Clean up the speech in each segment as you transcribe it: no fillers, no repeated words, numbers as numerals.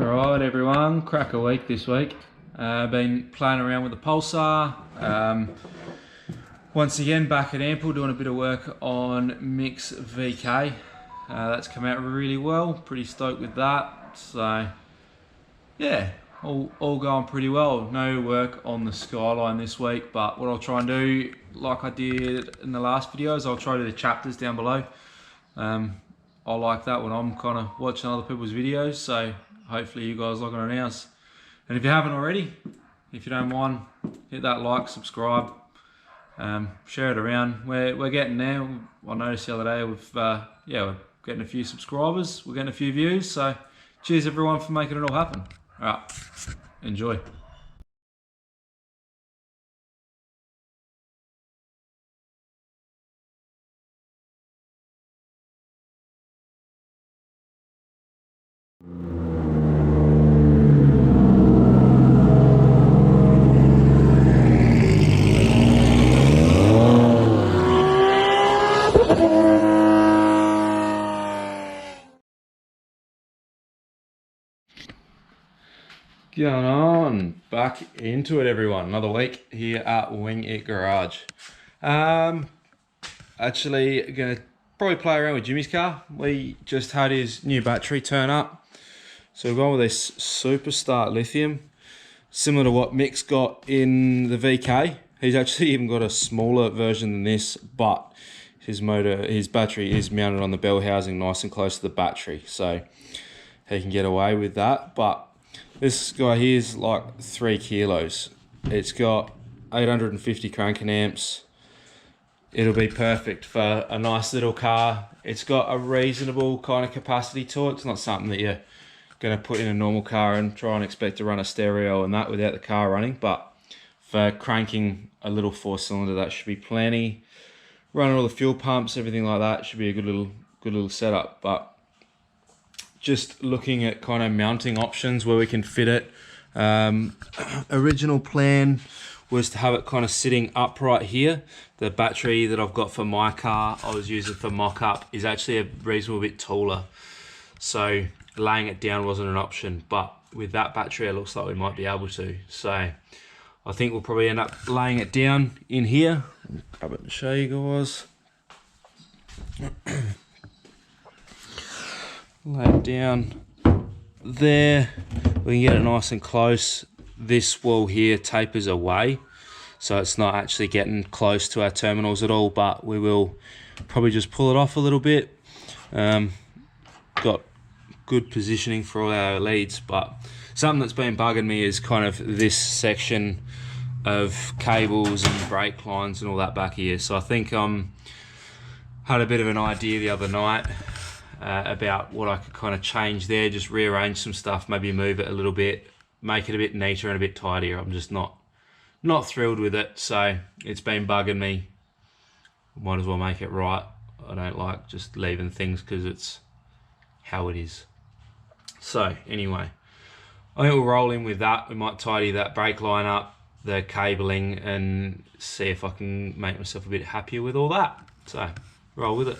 Alright everyone, crack a week this week. Been playing around with the Pulsar. Once again back at Ample doing a bit of work on Misc VK. That's come out really well, pretty stoked with that. So yeah, all going pretty well. No work on the Skyline this week, but what I'll try and do, like I did in the last videos, I'll try to do the chapters down below. I like that when I'm kind of watching other people's videos, so hopefully you guys like it on ours. And if you haven't already, if you don't mind, hit that like, subscribe, share it around. We're getting there. I noticed the other day we're getting a few subscribers, we're getting a few views, so cheers everyone for making it all happen. Alright, enjoy. Going on, back into it everyone, another week here at Wing It Garage. Actually gonna probably play around with Jimmy's car. We just had his new battery turn up, so we're going with this Super Start Lithium, similar to what Mick's got in the VK. He's actually even got a smaller version than this, but his battery is mounted on the bell housing nice and close to the battery, so he can get away with that. But this guy here is like 3 kilos. It's got 850 cranking amps. It'll be perfect for a nice little car. It's got a reasonable kind of capacity to it. It's not something that you're going to put in a normal car and try and expect to run a stereo and that without the car running. But for cranking a little 4-cylinder, that should be plenty. Running all the fuel pumps, everything like that, should be a good little setup. But just looking at kind of mounting options where we can fit it. Original plan was to have it kind of sitting upright here. The battery that I've got for my car, I was using for mock-up, is actually a reasonable bit taller. So laying it down wasn't an option, but with that battery, it looks like we might be able to. So I think we'll probably end up laying it down in here. Grab it and show you guys. Lay it down there. We can get it nice and close. This wall here tapers away, so it's not actually getting close to our terminals at all, but we will probably just pull it off a little bit. Got good positioning for all our leads, but something that's been bugging me is kind of this section of cables and brake lines and all that back here. So I think had a bit of an idea the other night about what I could kind of change there, just rearrange some stuff, maybe move it a little bit, make it a bit neater and a bit tidier. I'm just not thrilled with it, so it's been bugging me. Might as well make it right. I don't like just leaving things because it's how it is. So anyway, I think we'll roll in with that. We might tidy that brake line up, the cabling, and see if I can make myself a bit happier with all that. So roll with it.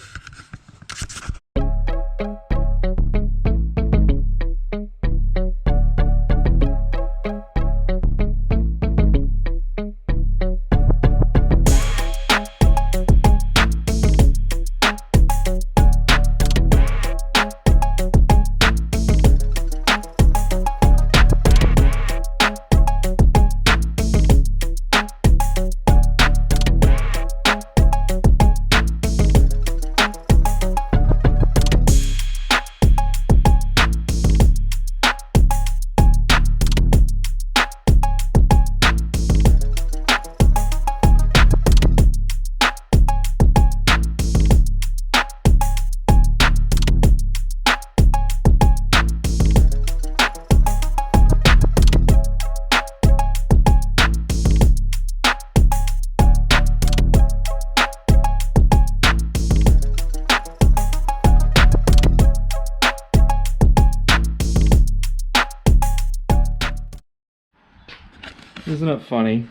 Isn't it funny?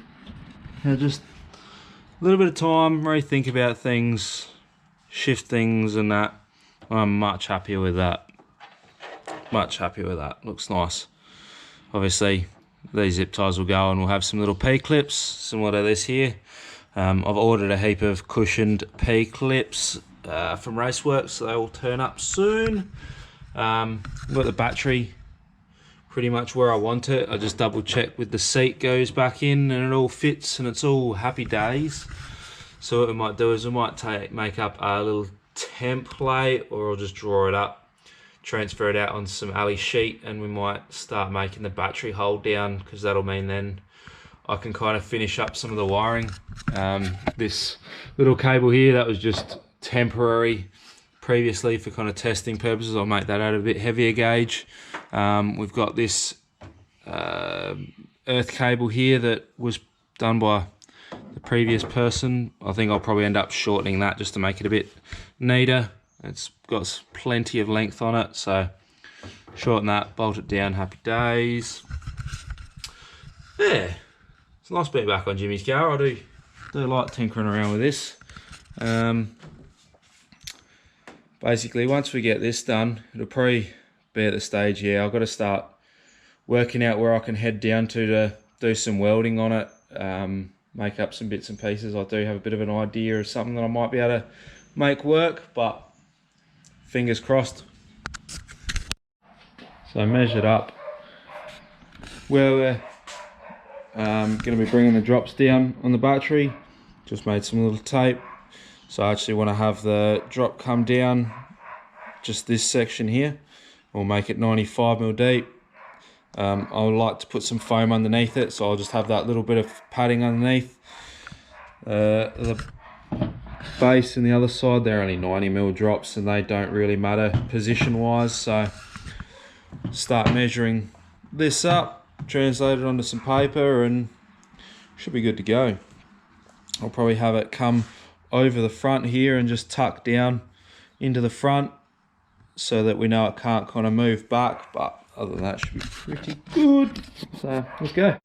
Just a little bit of time, rethink about things, shift things and that. I'm much happier with that. much happy with that. Looks nice. Obviously these zip ties will go and we'll have some little P-clips similar to this here. I've ordered a heap of cushioned P-clips from Raceworks, so they will turn up soon. Got the battery pretty much where I want it. I just double check with the seat goes back in and it all fits and it's all happy days. So what we might do is we might make up a little template, or I'll just draw it up, transfer it out on some alley sheet, and we might start making the battery hold down, because that'll mean then I can kind of finish up some of the wiring. This little cable here, that was just temporary previously for kind of testing purposes. I'll make that out a bit heavier gauge. We've got this earth cable here that was done by the previous person. I think I'll probably end up shortening that just to make it a bit neater. It's got plenty of length on it, so shorten that, bolt it down, happy days. Yeah, it's nice being back on Jimmy's car. I do like tinkering around with this. Basically, once we get this done, it'll probably be at the stage, yeah, I've got to start working out where I can head down to do some welding on it, make up some bits and pieces. I do have a bit of an idea of something that I might be able to make work, but fingers crossed. So measured up where we're going to be bringing the drops down on the battery. Just made some little tape. So I actually want to have the drop come down just this section here. We'll make it 95mm deep. I would like to put some foam underneath it, so I'll just have that little bit of padding underneath. The base and the other side, they're only 90mm drops and they don't really matter position wise. So start measuring this up, translate it onto some paper, and should be good to go. I'll probably have it come over the front here and just tuck down into the front so that we know it can't kind of move back, but other than that, should be pretty good. So let's go.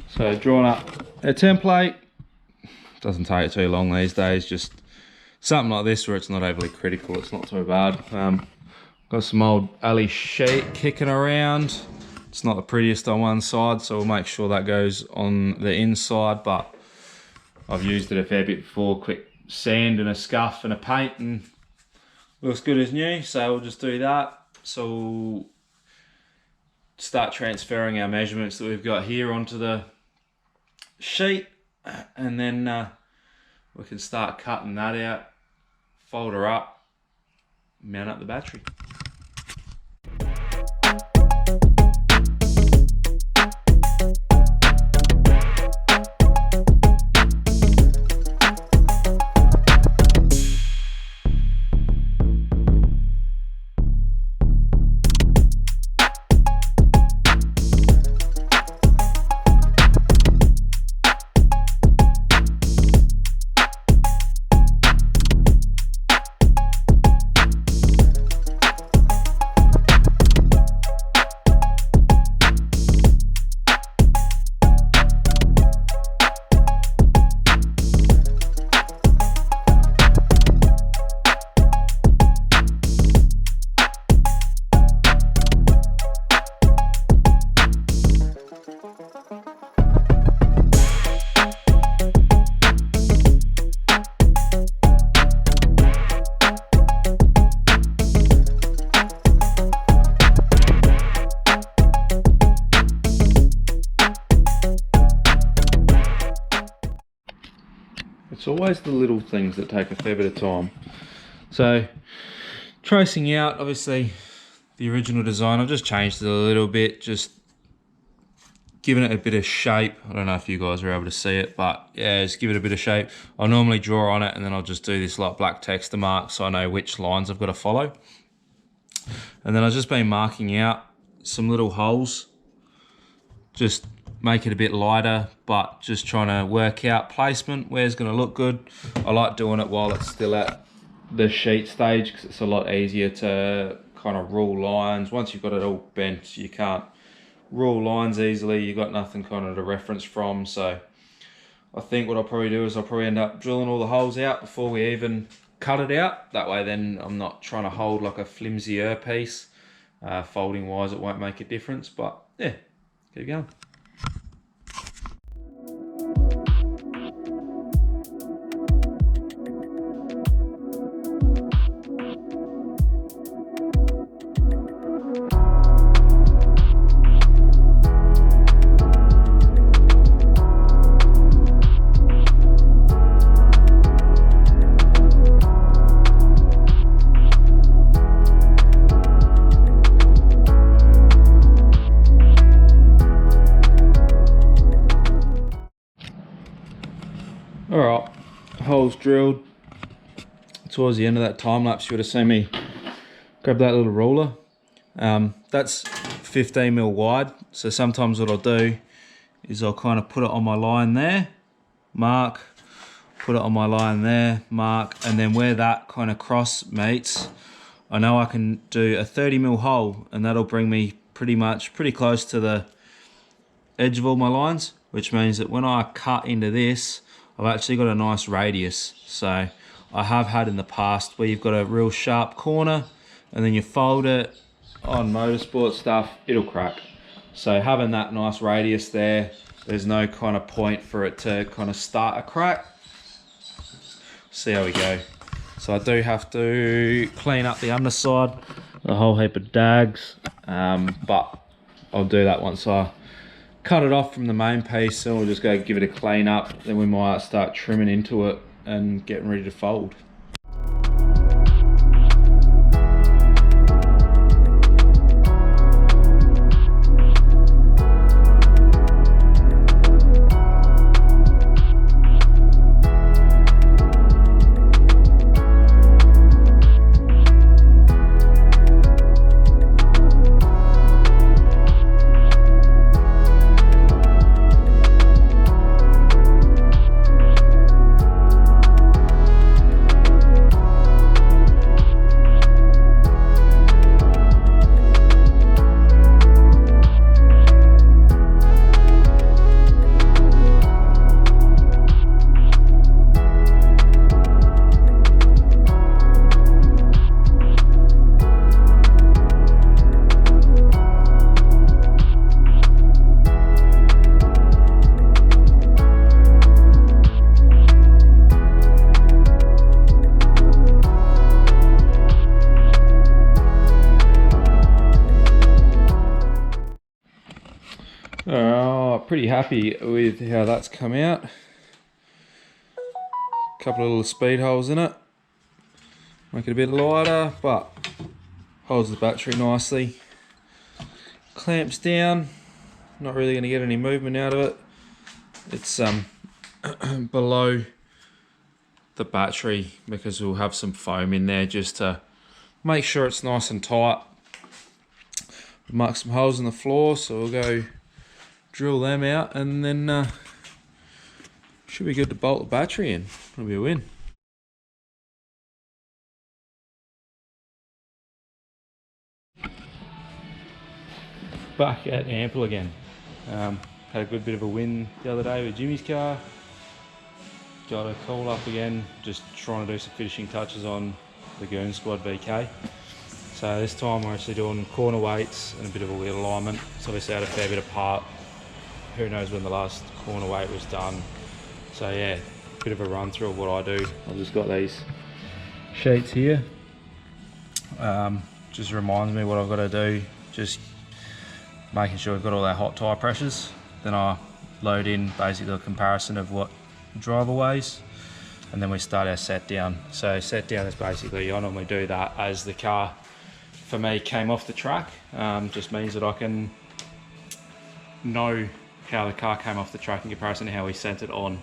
So drawn up a template. Doesn't take too long these days, just something like this where it's not overly critical, it's not too bad. Got some old alley sheet kicking around. It's not the prettiest on one side, so we'll make sure that goes on the inside, but I've used it a fair bit before. Quick sand and a scuff and a paint and looks good as new, so we'll just do that. So we'll start transferring our measurements that we've got here onto the sheet, and then we can start cutting that out, fold her up, mount up the battery. It's always the little things that take a fair bit of time. So tracing out, obviously the original design, I've just changed it a little bit, just giving it a bit of shape. I don't know if you guys are able to see it, but yeah, just give it a bit of shape. I normally draw on it and then I'll just do this like black text to mark so I know which lines I've got to follow. And then I've just been marking out some little holes, just make it a bit lighter, but just trying to work out placement, where's going to look good. I like doing it while it's still at the sheet stage because it's a lot easier to kind of rule lines. Once you've got it all bent, you can't rule lines easily. You've got nothing kind of to reference from. So I think what I'll probably do is I'll probably end up drilling all the holes out before we even cut it out. That way then I'm not trying to hold like a flimsier piece. Folding wise it won't make a difference, but yeah, keep going. Alright, holes drilled. Towards the end of that time lapse, you would have seen me grab that little ruler. That's 15mm wide, so sometimes what I'll do is I'll kind of put it on my line there, mark, put it on my line there, mark, and then where that kind of cross meets, I know I can do a 30mm hole, and that'll bring me pretty close to the edge of all my lines, which means that when I cut into this, I've actually got a nice radius. So I have had in the past where you've got a real sharp corner and then you fold it on motorsport stuff, it'll crack. So having that nice radius there, there's no kind of point for it to kind of start a crack. See how we go. So I do have to clean up the underside, a whole heap of dags, but I'll do that once I cut it off from the main piece, and we'll just go give it a clean up. Then we might start trimming into it and getting ready to fold. Pretty happy with how that's come out. A couple of little speed holes in it, make it a bit lighter, but holds the battery nicely. Clamps down, not really going to get any movement out of it. It's below the battery because we'll have some foam in there just to make sure it's nice and tight. Mark some holes in the floor, so we'll go drill them out, and then should be good to bolt the battery in. It'll be a win. Back at Ample again. Had a good bit of a win the other day with Jimmy's car. Got a call up again, just trying to do some finishing touches on the Goon Squad VK. So this time we're actually doing corner weights and a bit of a wheel alignment. It's obviously had a fair bit apart. Who knows when the last corner weight was done. So yeah, bit of a run through of what I do. I've just got these sheets here. Just reminds me what I've got to do. Just making sure we've got all our hot tire pressures. Then I load in basically a comparison of what the driver weighs, and then we start our set down. So set down is basically, I normally do that as the car for me came off the track. Just means that I can know how the car came off the track in comparison to how we sent it on.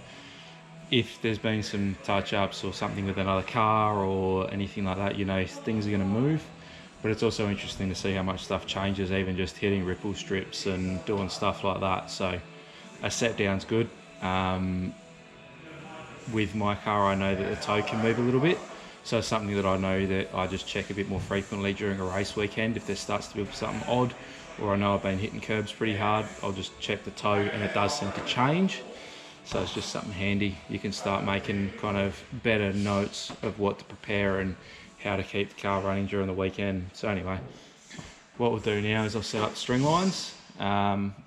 If there's been some touch-ups or something with another car or anything like that, you know, things are going to move. But it's also interesting to see how much stuff changes, even just hitting ripple strips and doing stuff like that. So a set down's good. With my car, I know that the toe can move a little bit. So it's something that I know that I just check a bit more frequently during a race weekend. If there starts to be something odd, or I know I've been hitting curbs pretty hard, I'll just check the toe and it does seem to change. So it's just something handy. You can start making kind of better notes of what to prepare and how to keep the car running during the weekend. So anyway, what we'll do now is I'll set up the string lines.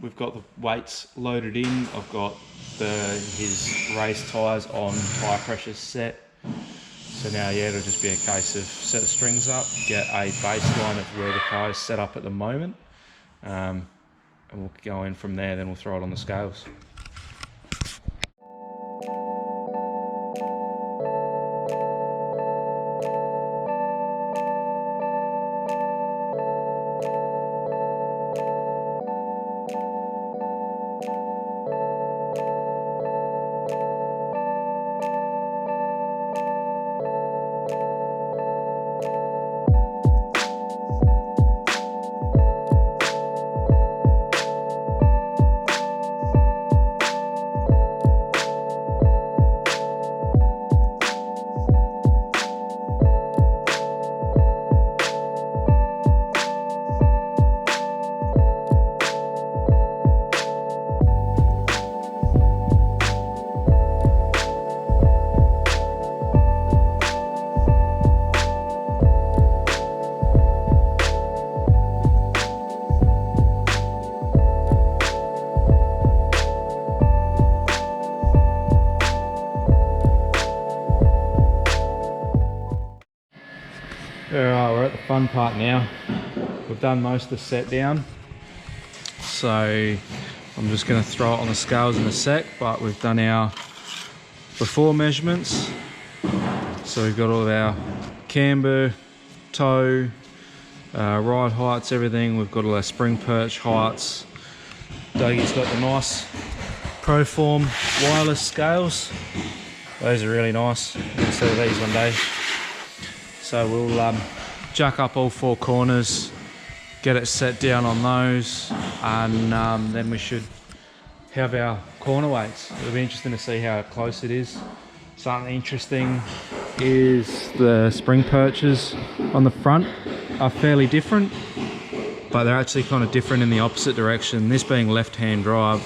We've got the weights loaded in. I've got his race tyres on tyre pressure set. So now, yeah, it'll just be a case of set the strings up, get a baseline of where the car is set up at the moment, and we'll go in from there, then we'll throw it on the scales. Alright, we're at the fun part now. We've done most of the set down, so I'm just going to throw it on the scales in a sec, but we've done our before measurements. So we've got all of our camber, toe, ride heights, everything. We've got all our spring perch heights. Dougie's got the nice Proform wireless scales. Those are really nice. You'll see these one day. So we'll jack up all four corners, get it set down on those, and then we should have our corner weights. It'll be interesting to see how close it is. Something interesting is the spring perches on the front are fairly different, but they're actually kind of different in the opposite direction. This being left-hand drive,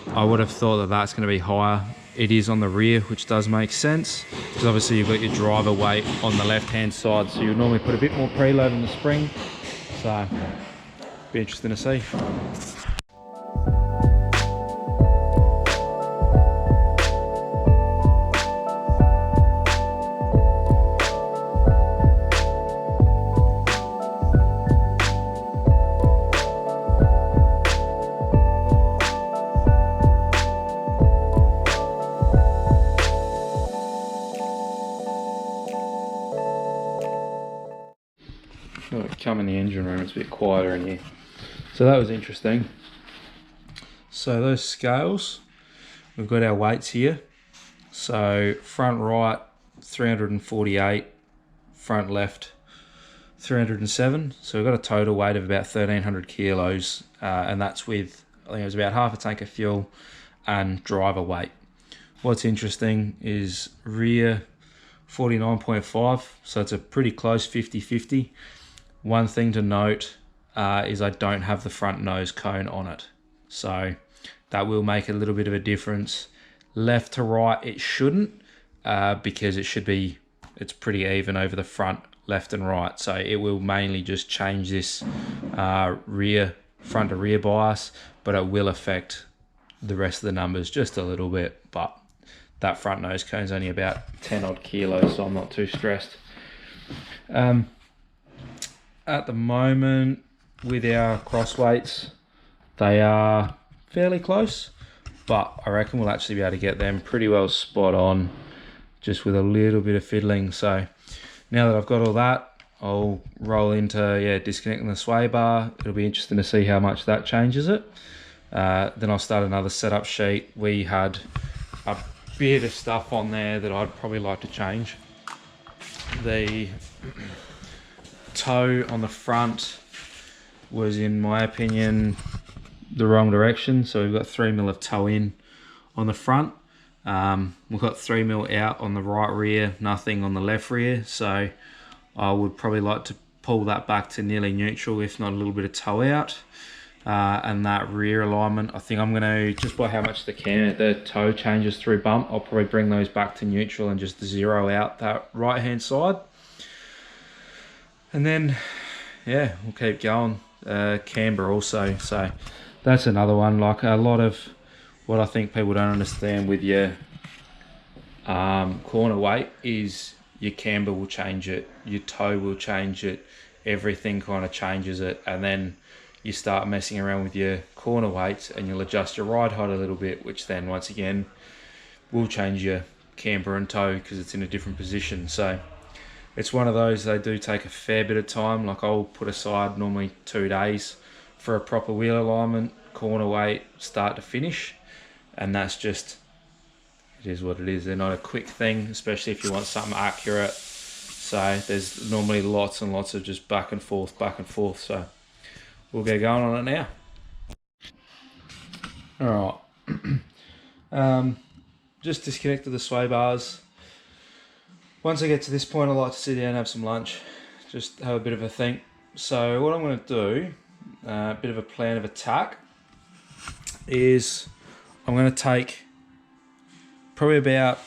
I would have thought that that's going to be higher. It is on the rear, which does make sense, because obviously you've got your driver weight on the left-hand side, so you'd normally put a bit more preload in the spring. So, be interesting to see. Come in the engine room, it's a bit quieter in here. So that was interesting. So those scales, we've got our weights here. So front right 348, front left 307. So we've got a total weight of about 1,300 kilos, and that's with, I think it was about half a tank of fuel and driver weight. What's interesting is rear 49.5, so it's a pretty close 50-50. One thing to note is I don't have the front nose cone on it. So that will make a little bit of a difference. Left to right, it shouldn't, because it's pretty even over the front, left and right. So it will mainly just change this front to rear bias, but it will affect the rest of the numbers just a little bit. But that front nose cone is only about 10 odd kilos, so I'm not too stressed. At the moment, with our cross weights, they are fairly close, but I reckon we'll actually be able to get them pretty well spot on, just with a little bit of fiddling. So now that I've got all that, I'll roll into disconnecting the sway bar. It'll be interesting to see how much that changes it. Then I'll start another setup sheet. We had a bit of stuff on there that I'd probably like to change. The toe on the front was, in my opinion, the wrong direction. So we've got 3 mil of toe in on the front. We've got 3mm out on the right rear, nothing on the left rear, so I would probably like to pull that back to nearly neutral, if not a little bit of toe out. And that rear alignment, I think I'm going to, just by how much the toe changes through bump, I'll probably bring those back to neutral and just zero out that right hand side. And then, yeah, we'll keep going. Camber also, so that's another one. Like, a lot of what I think people don't understand with your corner weight is your camber will change it, your toe will change it, everything kind of changes it, and then you start messing around with your corner weights and you'll adjust your ride height a little bit, which then once again will change your camber and toe because it's in a different position. So it's one of those, they do take a fair bit of time. Like, I'll put aside normally 2 days for a proper wheel alignment, corner weight, start to finish, and that's just, it is what it is. They're not a quick thing, especially if you want something accurate. So there's normally lots and lots of just back and forth, so we'll get going on it now. Alright, just disconnected the sway bars. Once I get to this point, I like to sit down and have some lunch, just have a bit of a think. So what I'm going to do, a bit of a plan of attack, is I'm going to take probably about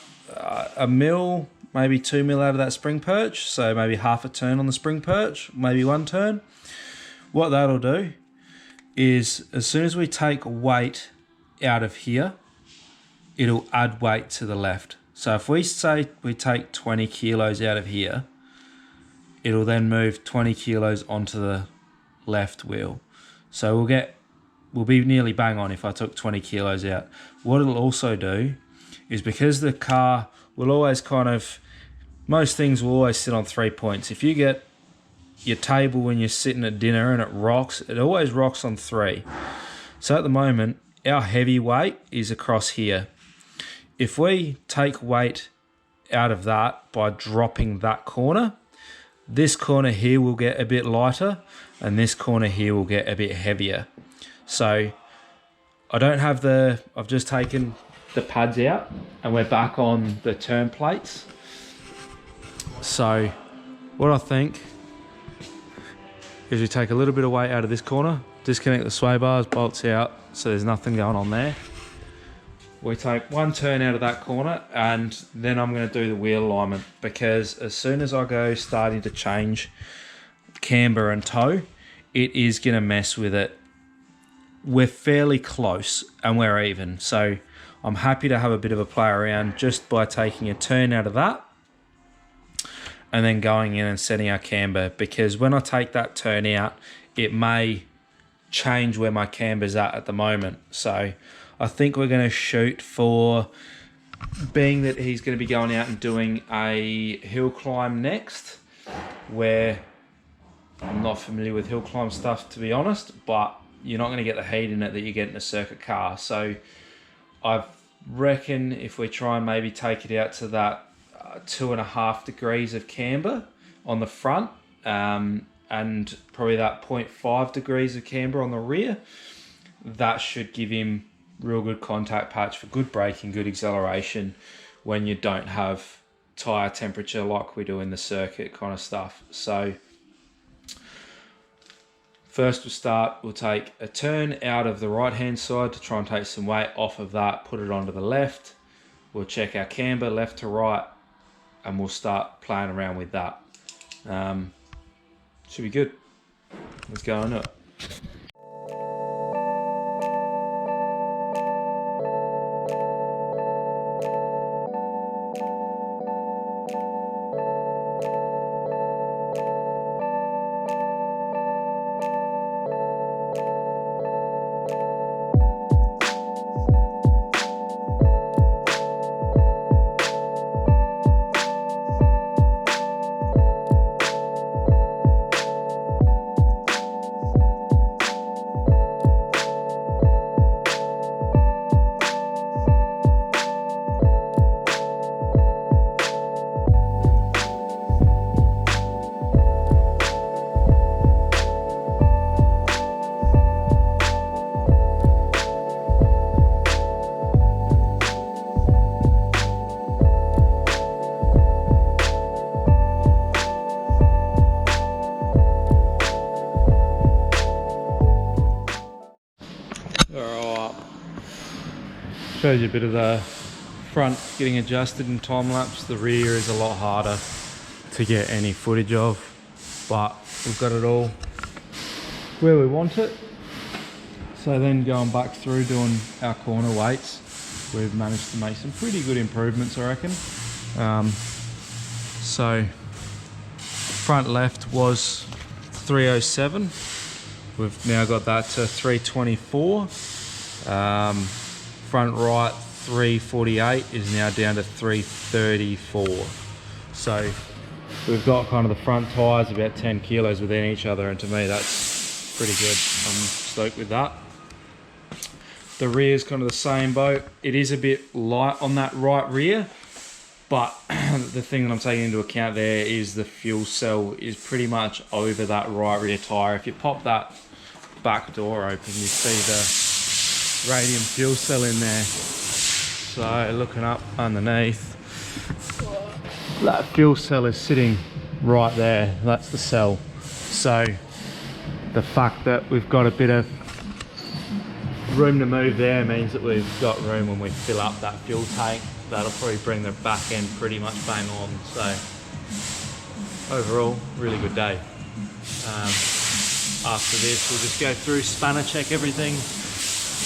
a mil, maybe 2 mil out of that spring perch, so maybe half a turn on the spring perch, maybe 1 turn. What that'll do is, as soon as we take weight out of here, it'll add weight to the left. So if we say we take 20 kilos out of here, it'll then move 20 kilos onto the left wheel. So we'll be nearly bang on if I took 20 kilos out. What it'll also do is, because the car will always most things will always sit on 3 points. If you get your table when you're sitting at dinner and it always rocks on 3. So at the moment, our heavy weight is across here. If we take weight out of that by dropping that corner, this corner here will get a bit lighter and this corner here will get a bit heavier. So I've just taken the pads out and we're back on the turn plates. So what I think is, we take a little bit of weight out of this corner, disconnect the sway bars, bolts out, so there's nothing going on there. We take 1 turn out of that corner, and then I'm going to do the wheel alignment, because as soon as I go starting to change camber and toe, it is going to mess with it. We're fairly close and we're even, so I'm happy to have a bit of a play around just by taking a turn out of that and then going in and setting our camber, because when I take that turn out, it may change where my camber's at the moment. So I think we're going to shoot for, being that he's going to be going out and doing a hill climb next, where I'm not familiar with hill climb stuff, to be honest, but you're not going to get the heat in it that you get in a circuit car. So I reckon if we try and maybe take it out to that 2.5 degrees of camber on the front, and probably that 0.5 degrees of camber on the rear, that should give him real good contact patch for good braking, good acceleration when you don't have tyre temperature like we do in the circuit kind of stuff. So first we'll take a turn out of the right hand side to try and take some weight off of that, put it onto the left. We'll check our camber left to right and we'll start playing around with that. Should be good. Let's go on it. Shows you a bit of the front getting adjusted in time lapse. The rear is a lot harder to get any footage of, but we've got it all where we want it. So then going back through doing our corner weights, we've managed to make some pretty good improvements, I reckon. So front left was 307. We've now got that to 324. Front right 348 is now down to 334. So we've got kind of the front tyres about 10 kilos within each other, and to me that's pretty good. I'm stoked with that. The rear is kind of the same boat. It is a bit light on that right rear, but the thing that I'm taking into account there is the fuel cell is pretty much over that right rear tyre. If you pop that back door open, you see the radium fuel cell in there. So looking up underneath, that fuel cell is sitting right there. That's the cell. So the fact that we've got a bit of room to move there means that we've got room when we fill up that fuel tank. That'll probably bring the back end pretty much bang on. So overall, really good day. After this, we'll just go through, spanner check everything.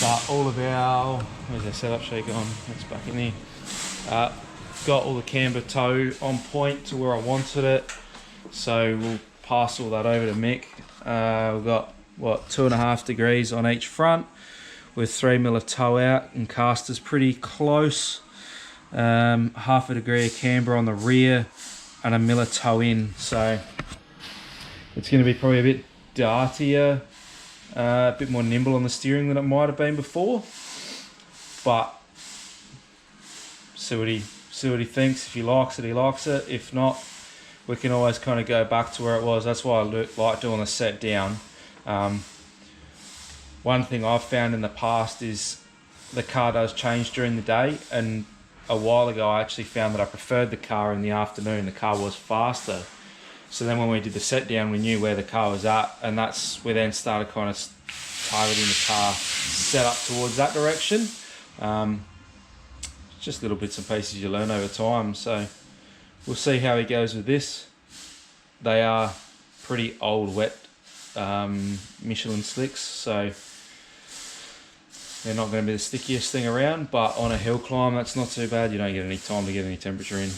But all of our, where's our setup sheet gone? That's back in here. Got all the camber toe on point to where I wanted it. So we'll pass all that over to Mick. We've got, what, 2.5 degrees on each front with 3mm of toe out, and casters pretty close. 0.5 degree of camber on the rear and 1mm of toe in. So it's going to be probably a bit dartier, a bit more nimble on the steering than it might have been before, but see what he thinks. If he likes it, he likes it. If not, we can always kind of go back to where it was. That's why I like doing the set down. One thing I've found in the past is the car does change during the day, and a while ago I actually found that I preferred the car in the afternoon. The car was faster. So then when we did the set down, we knew where the car was at, and we then started kind of targeting the car set up towards that direction. Just little bits and pieces you learn over time. So we'll see how he goes with this. They are pretty old wet Michelin slicks, so they're not going to be the stickiest thing around, but on a hill climb that's not too bad. You don't get any time to get any temperature in.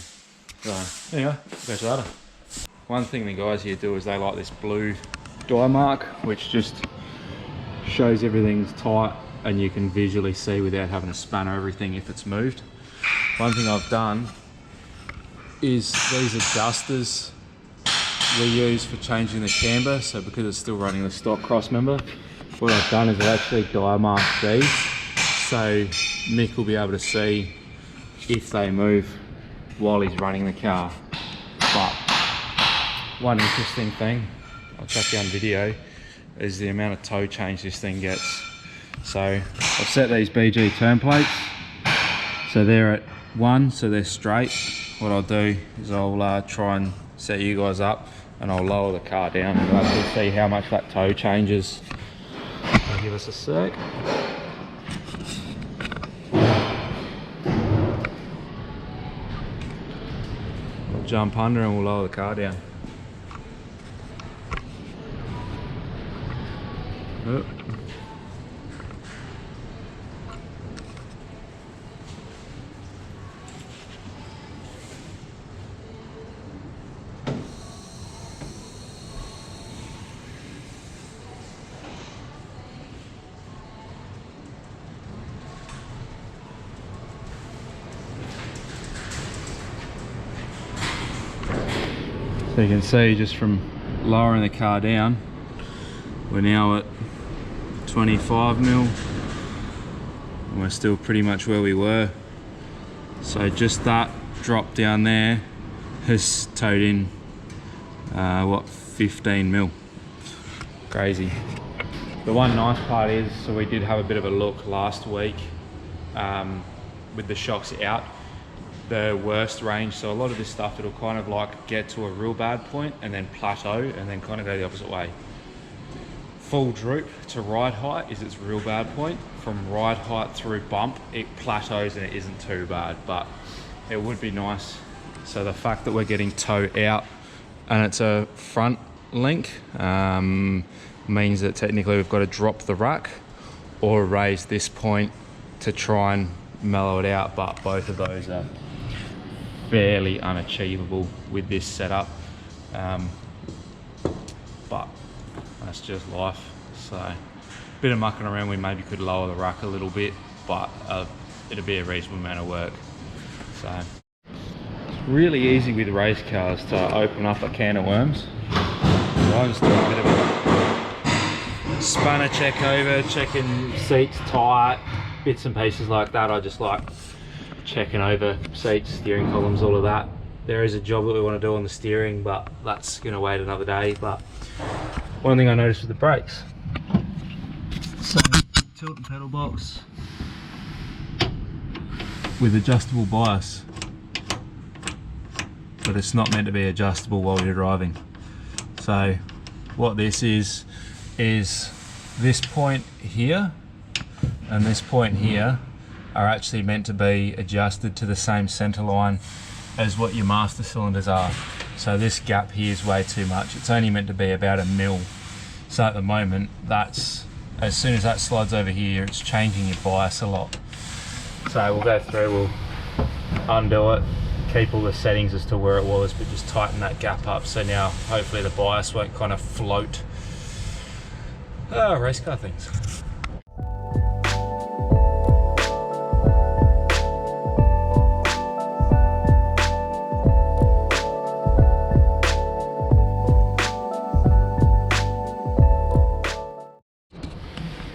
So anyway, we'll go to later. One thing the guys here do is they like this blue die mark, which just shows everything's tight and you can visually see without having to spanner everything if it's moved. One thing I've done is these adjusters we use for changing the camber. So because it's still running the stock cross member, what I've done is I've actually die marked these, so Mick will be able to see if they move while he's running the car. But one interesting thing, I'll chuck you on video, is the amount of toe change this thing gets. So I've set these BG turn plates, so they're at 1, so they're straight. What I'll do is I'll try and set you guys up, and I'll lower the car down and you'll actually see how much that toe changes. I'll give us a sec. We'll jump under and we'll lower the car down. Oh. So you can see just from lowering the car down, we're now at 25mm, and we're still pretty much where we were. So just that drop down there has towed in what, 15mm. Crazy. The one nice part is, so we did have a bit of a look last week with the shocks out. The worst range, so a lot of this stuff, it'll kind of like get to a real bad point and then plateau and then kind of go the opposite way. full droop to ride height is its real bad point. From ride height through bump, it plateaus and it isn't too bad, but it would be nice. So the fact that we're getting toe out and it's a front link means that technically we've got to drop the rack or raise this point to try and mellow it out, but both of those are fairly unachievable with this setup. But that's just life. So a bit of mucking around, we maybe could lower the rack a little bit, but it'll be a reasonable amount of work. So it's really easy with race cars to open up a can of worms. So I'm just doing a bit of a spanner check over, checking seats tight, bits and pieces like that. I just like checking over seats, steering columns, all of that. There is a job that we want to do on the steering, but that's going to wait another day. But one thing I noticed with the brakes, so tilt and pedal box with adjustable bias, but it's not meant to be adjustable while you're driving. So what this is this point here and this point here are actually meant to be adjusted to the same center line as what your master cylinders are. So this gap here is way too much. It's only meant to be about 1 mil. So at the moment, that's, as soon as that slides over here, it's changing your bias a lot. So we'll go through, we'll undo it, keep all the settings as to where it was, but just tighten that gap up. So now hopefully the bias won't kind of float. Race car things.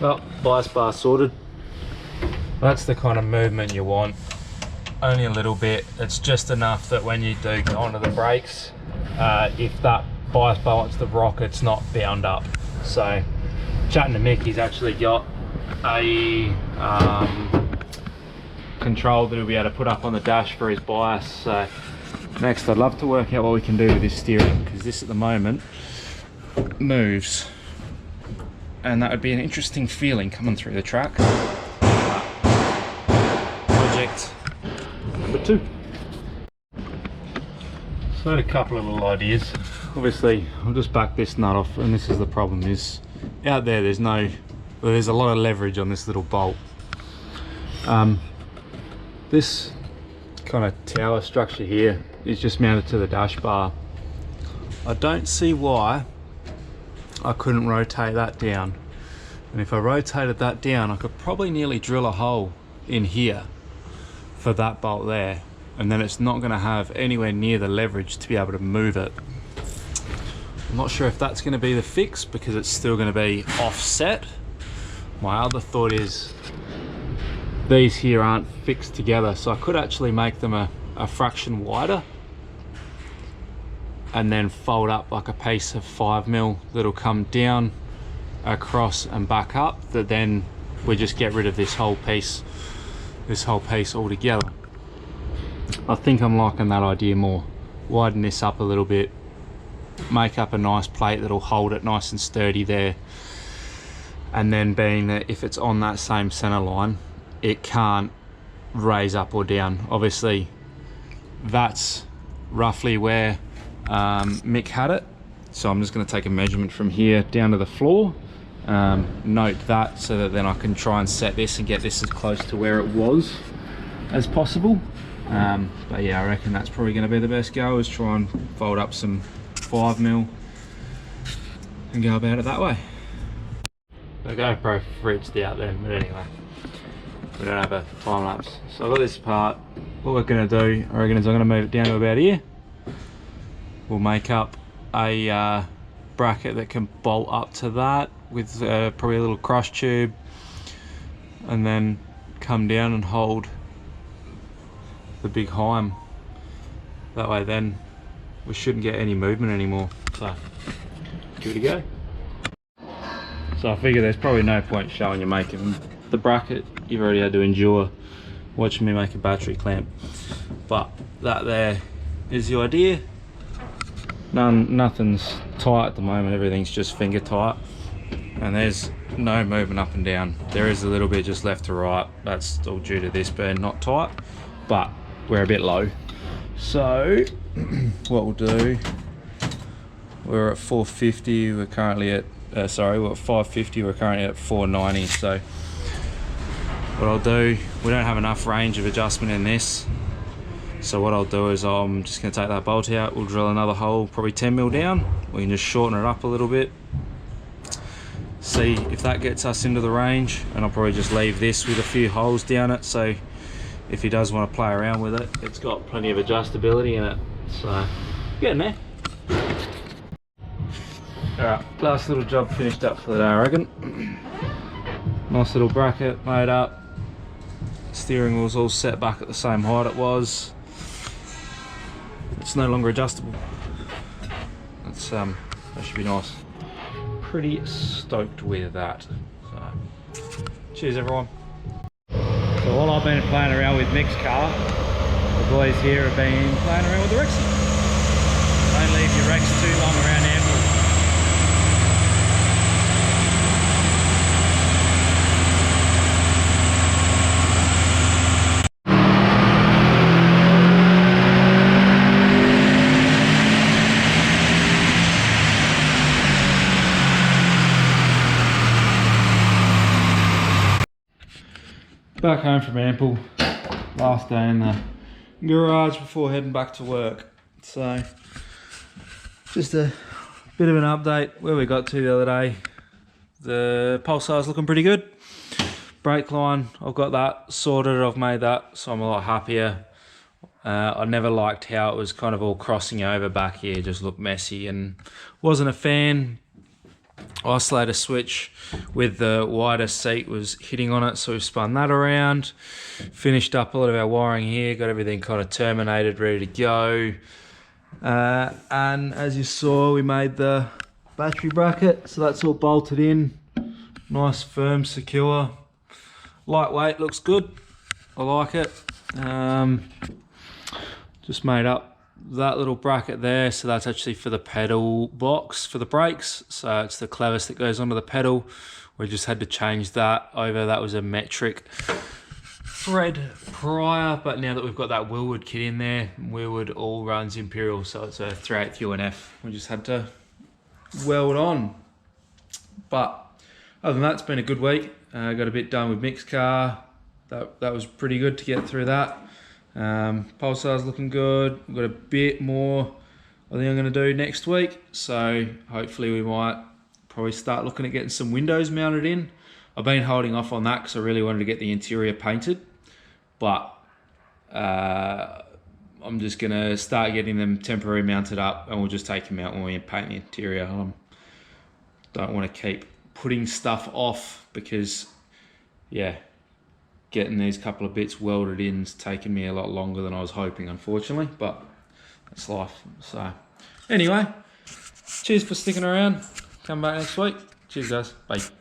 Well, bias bar sorted. That's the kind of movement you want. Only a little bit. It's just enough that when you do go onto the brakes, if that bias bar wants to rock, it's not bound up. So, chatting to Mick, he's actually got a control that he'll be able to put up on the dash for his bias. So, next I'd love to work out what we can do with this steering, because this at the moment moves. And that would be an interesting feeling coming through the track. Project number 2. So a couple of little ideas. Obviously, I'll just back this nut off, and this is the problem: is out there there's a lot of leverage on this little bolt. This kind of tower structure here is just mounted to the dash bar. I don't see why I couldn't rotate that down, and if I rotated that down, I could probably nearly drill a hole in here for that bolt there, and then it's not going to have anywhere near the leverage to be able to move it. I'm not sure if that's going to be the fix, because it's still going to be offset. My other thought is these here aren't fixed together, so I could actually make them a fraction wider and then fold up like a piece of 5mm that'll come down, across and back up, that then we just get rid of this whole piece altogether. I think I'm liking that idea more. Widen this up a little bit, make up a nice plate that'll hold it nice and sturdy there, and then being that if it's on that same center line, it can't raise up or down. Obviously that's roughly where Mick had it, so I'm just going to take a measurement from here down to the floor, note that, so that then I can try and set this and get this as close to where it was as possible. But yeah, I reckon that's probably going to be the best go, is try and fold up some 5mm and go about it that way. The GoPro freaked out then, but anyway, we don't have a time lapse. So I've got this part. What we're going to do, I reckon, is I'm going to move it down to about here. We'll make up a bracket that can bolt up to that with probably a little cross tube, and then come down and hold the big heim. That way then we shouldn't get any movement anymore. So give it a go. So I figure there's probably no point showing you making the bracket. You've already had to endure watching me make a battery clamp, but that there is the idea. Nothing's tight at the moment, everything's just finger tight. and there's no movement up and down. There is a little bit just left to right. That's all due to this being not tight, but we're a bit low. So what we'll do, we're at 450, we're currently at we're at 550, we're currently at 490. So what I'll do, we don't have enough range of adjustment in this, so what I'll do is I'm just going to take that bolt out, we'll drill another hole probably 10mm down, we can just shorten it up a little bit, see if that gets us into the range, and I'll probably just leave this with a few holes down it, so if he does want to play around with it, it's got plenty of adjustability in it. So getting there. Alright, last little job finished up for the day, I reckon. Nice little bracket made up. Steering wheel's all set back at the same height it was. It's no longer adjustable. That's that should be nice. Pretty stoked with that. So cheers everyone. So while I've been playing around with Mic's car, the boys here have been playing around with the Rexy. Don't leave your Rex too long around Ample. Back home from Ample, last day in the garage before heading back to work. So just a bit of an update where we got to the other day. The Pulsar's looking pretty good. Brake line, I've got that sorted, I've made that, so I'm a lot happier. I never liked how it was kind of all crossing over back here, just looked messy, and wasn't a fan. Isolator switch with the wider seat was hitting on it, so we spun that around, finished up a lot of our wiring here, got everything kind of terminated, ready to go, and as you saw, we made the battery bracket, so that's all bolted in, nice, firm, secure, lightweight, looks good, I like it. Just made up that little bracket there, so that's actually for the pedal box for the brakes, so it's the clevis that goes onto the pedal. We just had to change that over. That was a metric thread prior, but now that we've got that Willwood kit in there, Willwood all runs Imperial, so it's a 3/8 UNF. We just had to weld on. But other than that, it's been a good week. Got a bit done with Mic's car. That was pretty good to get through that. Pulsar's looking good. We've got a bit more I think I'm going to do next week, so hopefully we might probably start looking at getting some windows mounted in. I've been holding off on that because I really wanted to get the interior painted, but I'm just going to start getting them temporary mounted up, and we'll just take them out when we paint the interior. Don't want to keep putting stuff off because, yeah, getting these couple of bits welded in is taking me a lot longer than I was hoping, unfortunately, but that's life. So anyway, cheers for sticking around. Come back next week. Cheers guys, bye.